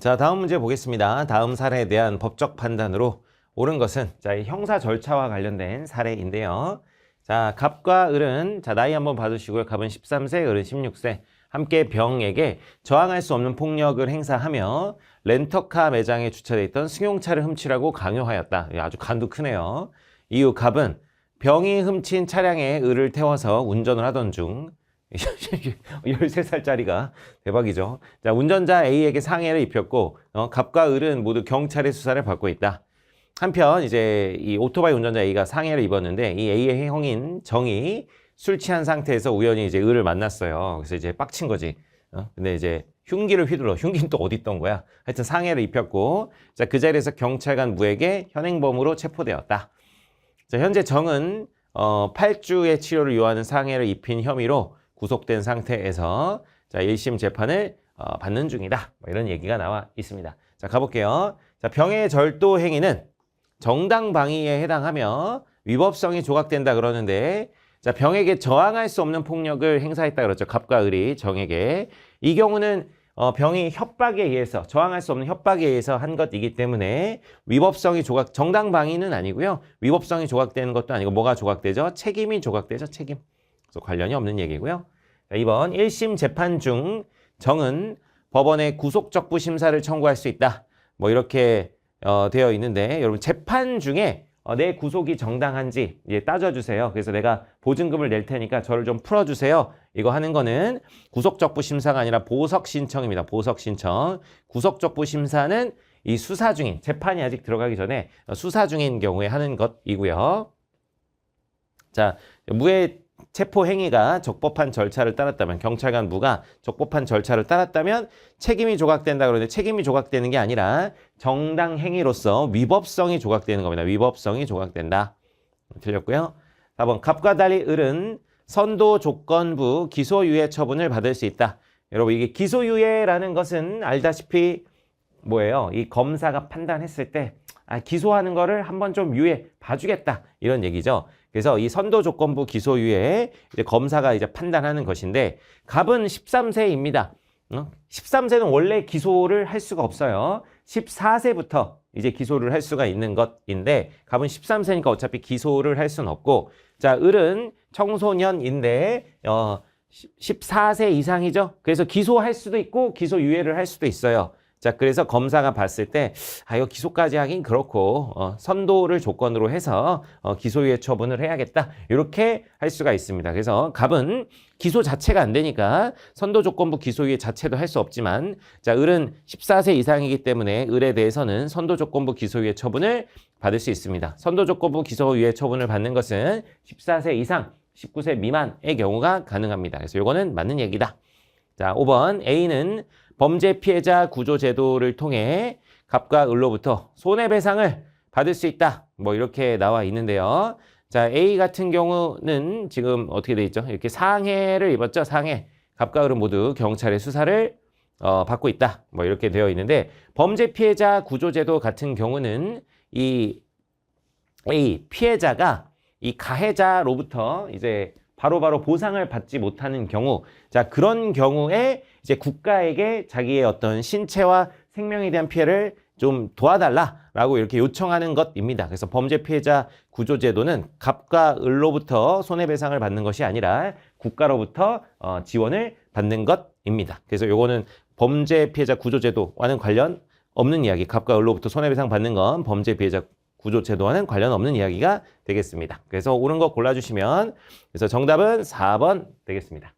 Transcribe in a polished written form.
자, 다음 문제 보겠습니다. 다음 사례에 대한 법적 판단으로 옳은 것은 이 형사 절차와 관련된 사례인데요. 자, 갑과 을은 나이 한번 봐주시고요. 갑은 13세, 을은 16세. 함께 병에게 저항할 수 없는 폭력을 행사하며 렌터카 매장에 주차되어 있던 승용차를 훔치라고 강요하였다. 아주 간도 크네요. 이후 갑은 병이 훔친 차량에 을을 태워서 운전을 하던 중 13살짜리가 대박이죠. 자, 운전자 A에게 상해를 입혔고 갑과 을은 모두 경찰의 수사를 받고 있다. 한편 이제 이 오토바이 운전자 A가 상해를 입었는데 이 A의 형인 정이 술 취한 상태에서 우연히 이제 을을 만났어요. 그래서 이제 빡친 거지. 근데 이제 흉기를 휘둘러. 흉기는 또 어디 있던 거야? 하여튼 상해를 입혔고, 자, 그 자리에서 경찰관 무에게 현행범으로 체포되었다. 자, 현재 정은 8주의 치료를 요하는 상해를 입힌 혐의로 구속된 상태에서 자, 1심 재판을 받는 중이다. 뭐 이런 얘기가 나와 있습니다. 자, 가볼게요. 자, 병의 절도 행위는 정당방위에 해당하며 위법성이 조각된다 그러는데, 자, 병에게 저항할 수 없는 폭력을 행사했다 그랬죠. 갑과 을이 정에게. 이 경우는 병이 협박에 의해서, 저항할 수 없는 협박에 의해서 한 것이기 때문에 위법성이 정당방위는 아니고요. 위법성이 조각되는 것도 아니고 뭐가 조각되죠? 책임이 조각되죠. 책임. 그래서 관련이 없는 얘기고요. 자, 2번 1심 재판 중 정은 법원에 구속적부 심사를 청구할 수 있다. 뭐 이렇게 되어 있는데, 여러분 재판 중에 내 구속이 정당한지 따져주세요. 그래서 내가 보증금을 낼 테니까 저를 좀 풀어주세요. 이거 하는 거는 구속적부 심사가 아니라 보석신청입니다. 보석신청. 구속적부 심사는 이 수사 중인, 재판이 아직 들어가기 전에 수사 중인 경우에 하는 것이고요. 자, 무의 체포 행위가 적법한 절차를 따랐다면, 경찰관 무가 적법한 절차를 따랐다면 책임이 조각된다 그러는데, 책임이 조각되는 게 아니라 정당 행위로서 위법성이 조각되는 겁니다. 위법성이 조각된다. 틀렸고요. 4번 갑과 달리 을은 선도 조건부 기소유예 처분을 받을 수 있다. 여러분, 이게 기소유예라는 것은 알다시피 뭐예요? 이 검사가 판단했을 때 기소하는 거를 한번 좀 유예 봐주겠다, 이런 얘기죠. 그래서 이 선도 조건부 기소유예 이제 검사가 이제 판단하는 것인데, 갑은 13세입니다. 13세는 원래 기소를 할 수가 없어요. 14세부터 이제 기소를 할 수가 있는 것인데, 갑은 13세니까 어차피 기소를 할 수는 없고, 자, 을은 청소년인데 14세 이상이죠. 그래서 기소할 수도 있고 기소유예를 할 수도 있어요. 자, 그래서 검사가 봤을 때 이거 기소까지 하긴 그렇고 선도를 조건으로 해서 기소유예 처분을 해야겠다, 이렇게 할 수가 있습니다. 그래서 갑은 기소 자체가 안 되니까 선도 조건부 기소유예 자체도 할 수 없지만, 자, 을은 14세 이상이기 때문에 을에 대해서는 선도 조건부 기소유예 처분을 받을 수 있습니다. 선도 조건부 기소유예 처분을 받는 것은 14세 이상, 19세 미만의 경우가 가능합니다. 그래서 요거는 맞는 얘기다. 자, 5번 A는 범죄 피해자 구조 제도를 통해 갑과 을로부터 손해배상을 받을 수 있다. 뭐 이렇게 나와 있는데요. 자, A 같은 경우는 지금 어떻게 돼 있죠? 이렇게 상해를 입었죠. 상해. 갑과 을은 모두 경찰의 수사를 받고 있다. 뭐 이렇게 되어 있는데, 범죄 피해자 구조 제도 같은 경우는 이 A 피해자가 이 가해자로부터 이제 바로바로 보상을 받지 못하는 경우, 자, 그런 경우에 이제 국가에게 자기의 어떤 신체와 생명에 대한 피해를 좀 도와달라라고 이렇게 요청하는 것입니다. 그래서 범죄 피해자 구조제도는 갑과 을로부터 손해배상을 받는 것이 아니라 국가로부터 지원을 받는 것입니다. 그래서 요거는 범죄 피해자 구조제도와는 관련 없는 이야기, 갑과 을로부터 손해배상 받는 건 범죄 피해자 구조제도와는 관련 없는 이야기가 되겠습니다. 그래서 옳은 거 골라주시면, 그래서 정답은 4번 되겠습니다.